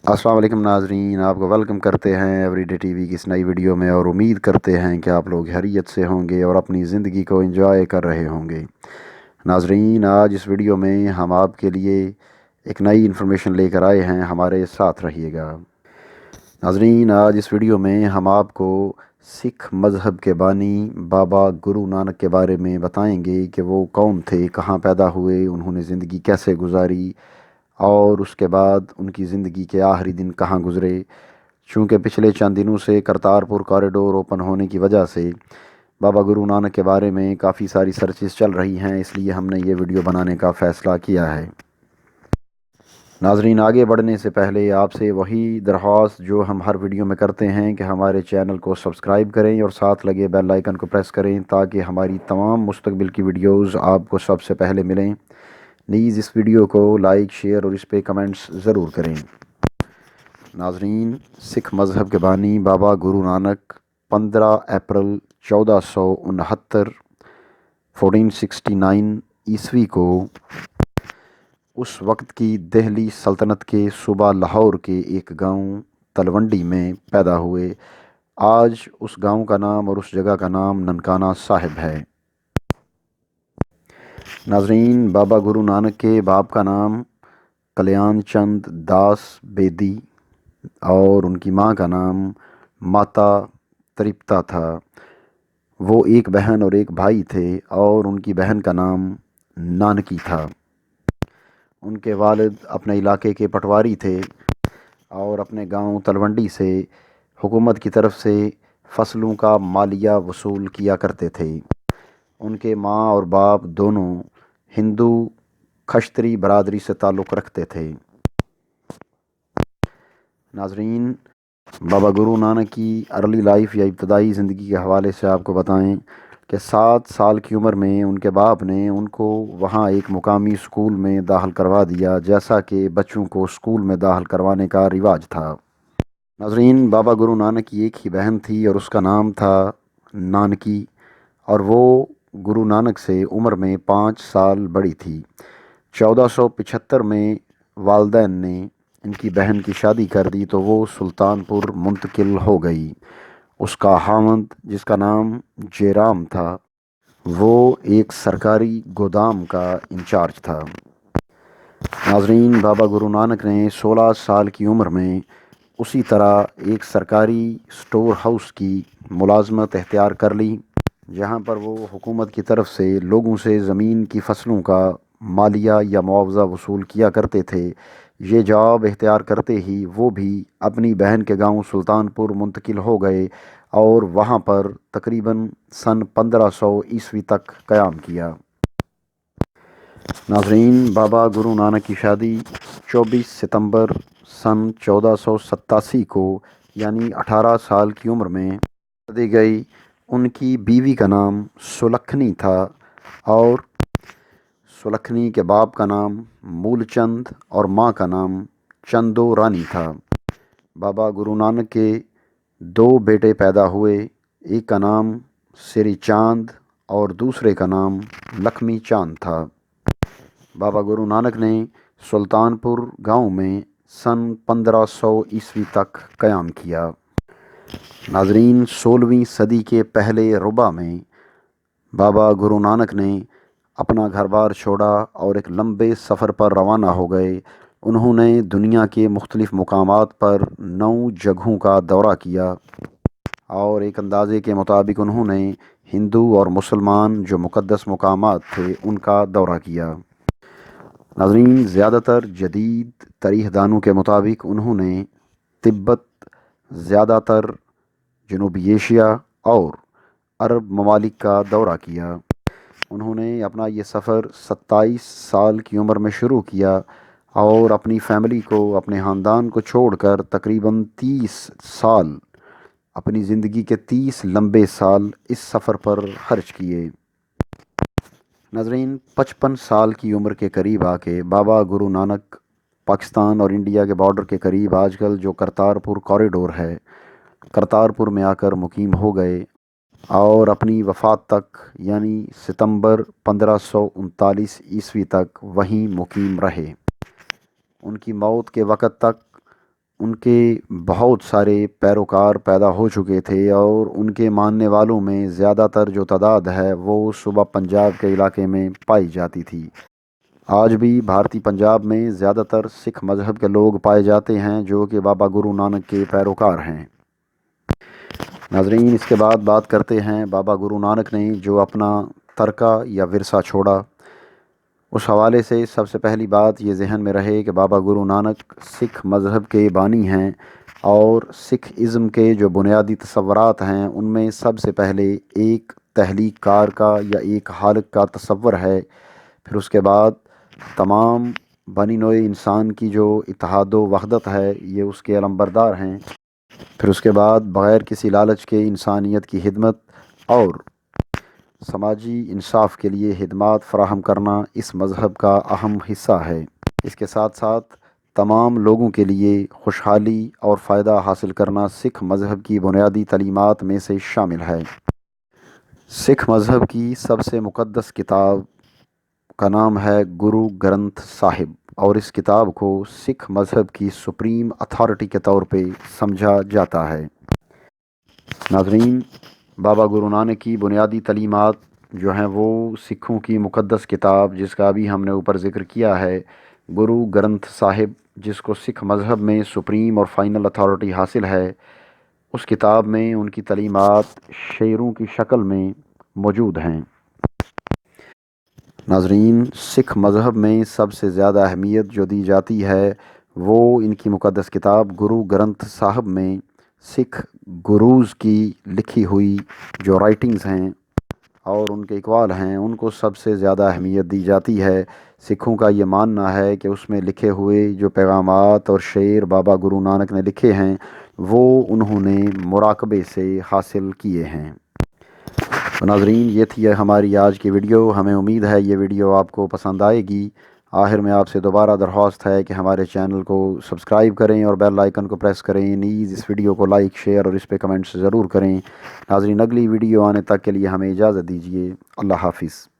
السلام علیکم ناظرین، آپ کو ویلکم کرتے ہیں ایوری ڈے ٹی وی کی اس نئی ویڈیو میں، اور امید کرتے ہیں کہ آپ لوگ خیریت سے ہوں گے اور اپنی زندگی کو انجوائے کر رہے ہوں گے۔ ناظرین، آج اس ویڈیو میں ہم آپ کے لیے ایک نئی انفارمیشن لے کر آئے ہیں، ہمارے ساتھ رہیے گا۔ ناظرین، آج اس ویڈیو میں ہم آپ کو سکھ مذہب کے بانی بابا گرو نانک کے بارے میں بتائیں گے کہ وہ کون تھے، کہاں پیدا ہوئے، انہوں نے زندگی کیسے گزاری، اور اس کے بعد ان کی زندگی کے آخری دن کہاں گزرے۔ چونکہ پچھلے چند دنوں سے کرتارپور کوریڈور اوپن ہونے کی وجہ سے بابا گرو نانک کے بارے میں کافی ساری سرچز چل رہی ہیں، اس لیے ہم نے یہ ویڈیو بنانے کا فیصلہ کیا ہے۔ ناظرین، آگے بڑھنے سے پہلے آپ سے وہی درخواست جو ہم ہر ویڈیو میں کرتے ہیں کہ ہمارے چینل کو سبسکرائب کریں اور ساتھ لگے بیل آئیکن کو پریس کریں تاکہ ہماری تمام مستقبل کی ویڈیوز آپ کو سب سے پہلے ملیں۔ پلیز اس ویڈیو کو لائک، شیئر اور اس پہ کمنٹس ضرور کریں۔ ناظرین، سکھ مذہب کے بانی بابا گرو نانک 15 اپریل 1469 1469 عیسوی کو اس وقت کی دہلی سلطنت کے صوبہ لاہور کے ایک گاؤں تلونڈی میں پیدا ہوئے۔ آج اس گاؤں کا نام اور اس جگہ کا نام ننکانہ صاحب ہے۔ ناظرین، بابا گرو نانک کے باپ کا نام کلیان چند داس بیدی اور ان کی ماں کا نام ماتا ترپتا تھا۔ وہ ایک بہن اور ایک بھائی تھے اور ان کی بہن کا نام نانکی تھا۔ ان کے والد اپنے علاقے کے پٹواری تھے اور اپنے گاؤں تلونڈی سے حکومت کی طرف سے فصلوں کا مالیہ وصول کیا کرتے تھے۔ ان کے ماں اور باپ دونوں ہندو کھشتری برادری سے تعلق رکھتے تھے۔ ناظرین، بابا گرو نانک کی ارلی لائف یا ابتدائی زندگی کے حوالے سے آپ کو بتائیں کہ 7 سال کی عمر میں ان کے باپ نے ان کو وہاں ایک مقامی اسکول میں داخل کروا دیا، جیسا کہ بچوں کو اسکول میں داخل کروانے کا رواج تھا۔ ناظرین، بابا گرو نانک کی ایک ہی بہن تھی اور اس کا نام تھا نانکی، اور وہ گرو نانک سے عمر میں 5 سال بڑی تھی۔ 1475 میں والدین نے ان کی بہن کی شادی کر دی تو وہ سلطان پور منتقل ہو گئی۔ اس کا خاوند، جس کا نام جے رام تھا، وہ ایک سرکاری گودام کا انچارج تھا۔ ناظرین، بابا گرو نانک نے 16 سال کی عمر میں اسی طرح ایک سرکاری سٹور ہاؤس کی ملازمت اختیار کر لی، جہاں پر وہ حکومت کی طرف سے لوگوں سے زمین کی فصلوں کا مالیہ یا معاوضہ وصول کیا کرتے تھے۔ یہ جاب اختیار کرتے ہی وہ بھی اپنی بہن کے گاؤں سلطان پور منتقل ہو گئے اور وہاں پر تقریباً سن 1500 عیسوی تک قیام کیا۔ ناظرین، بابا گرو نانک کی شادی 24 ستمبر سن 1487 کو یعنی 18 سال کی عمر میں کر دی گئی۔ ان کی بیوی کا نام سلکھنی تھا اور سلکھنی کے باپ کا نام مول چند اور ماں کا نام چندو رانی تھا۔ بابا گرو نانک کے 2 بیٹے پیدا ہوئے، ایک کا نام سری چاند اور دوسرے کا نام لکھمی چاند تھا۔ بابا گرو نانک نے سلطان پور گاؤں میں سن 1500 عیسوی تک قیام کیا۔ ناظرین، 16ویں صدی کے پہلے ربع میں بابا گرو نانک نے اپنا گھر بار چھوڑا اور ایک لمبے سفر پر روانہ ہو گئے۔ انہوں نے دنیا کے مختلف مقامات پر 9 جگہوں کا دورہ کیا اور ایک اندازے کے مطابق انہوں نے ہندو اور مسلمان جو مقدس مقامات تھے ان کا دورہ کیا۔ ناظرین، زیادہ تر جدید تاریخ دانوں کے مطابق انہوں نے تبت، زیادہ تر جنوبی ایشیا اور عرب ممالک کا دورہ کیا۔ انہوں نے اپنا یہ سفر 27 سال کی عمر میں شروع کیا اور اپنی فیملی کو، اپنے خاندان کو چھوڑ کر تقریباً 30 سال، اپنی زندگی کے 30 لمبے سال اس سفر پر خرچ کیے۔ ناظرین، 55 سال کی عمر کے قریب آ کے بابا گرو نانک پاکستان اور انڈیا کے بارڈر کے قریب آج کل جو کرتارپور کوریڈور ہے، کرتارپور میں آ کر مقیم ہو گئے اور اپنی وفات تک یعنی ستمبر 1539 عیسوی تک وہیں مقیم رہے۔ ان کی موت کے وقت تک ان کے بہت سارے پیروکار پیدا ہو چکے تھے اور ان کے ماننے والوں میں زیادہ تر جو تعداد ہے وہ صوبہ پنجاب کے علاقے میں پائی جاتی تھی۔ آج بھی بھارتی پنجاب میں زیادہ تر سکھ مذہب کے لوگ پائے جاتے ہیں جو کہ بابا گرو نانک کے پیروکار ہیں۔ ناظرین، اس کے بعد بات کرتے ہیں بابا گرو نانک نے جو اپنا ترکہ یا ورثہ چھوڑا، اس حوالے سے سب سے پہلی بات یہ ذہن میں رہے کہ بابا گرو نانک سکھ مذہب کے بانی ہیں اور سکھ ازم کے جو بنیادی تصورات ہیں ان میں سب سے پہلے ایک تحلیق کار کا یا ایک خالق کا تصور ہے، پھر اس کے بعد تمام بنی نوع انسان کی جو اتحاد و وحدت ہے یہ اس کے علمبردار ہیں، پھر اس کے بعد بغیر کسی لالچ کے انسانیت کی خدمت اور سماجی انصاف کے لیے خدمات فراہم کرنا اس مذہب کا اہم حصہ ہے۔ اس کے ساتھ ساتھ تمام لوگوں کے لیے خوشحالی اور فائدہ حاصل کرنا سکھ مذہب کی بنیادی تعلیمات میں سے شامل ہے۔ سکھ مذہب کی سب سے مقدس کتاب کا نام ہے گرو گرنتھ صاحب اور اس کتاب کو سکھ مذہب کی سپریم اتھارٹی کے طور پہ سمجھا جاتا ہے۔ ناظرین، بابا گرو نانک کی بنیادی تعلیمات جو ہیں وہ سکھوں کی مقدس کتاب جس کا ابھی ہم نے اوپر ذکر کیا ہے، گرو گرنتھ صاحب، جس کو سکھ مذہب میں سپریم اور فائنل اتھارٹی حاصل ہے، اس کتاب میں ان کی تعلیمات شعروں کی شکل میں موجود ہیں۔ ناظرین، سکھ مذہب میں سب سے زیادہ اہمیت جو دی جاتی ہے وہ ان کی مقدس کتاب گرو گرنتھ صاحب میں سکھ گروز کی لکھی ہوئی جو رائٹنگز ہیں اور ان کے اقوال ہیں ان کو سب سے زیادہ اہمیت دی جاتی ہے۔ سکھوں کا یہ ماننا ہے کہ اس میں لکھے ہوئے جو پیغامات اور شعر بابا گرو نانک نے لکھے ہیں وہ انہوں نے مراقبے سے حاصل کیے ہیں۔ تو ناظرین، یہ تھی ہماری آج کی ویڈیو، ہمیں امید ہے یہ ویڈیو آپ کو پسند آئے گی۔ آخر میں آپ سے دوبارہ درخواست ہے کہ ہمارے چینل کو سبسکرائب کریں اور بیل آئیکن کو پریس کریں، نیز اس ویڈیو کو لائک، شیئر اور اس پہ کمنٹس ضرور کریں۔ ناظرین، اگلی ویڈیو آنے تک کے لیے ہمیں اجازت دیجیے۔ اللہ حافظ۔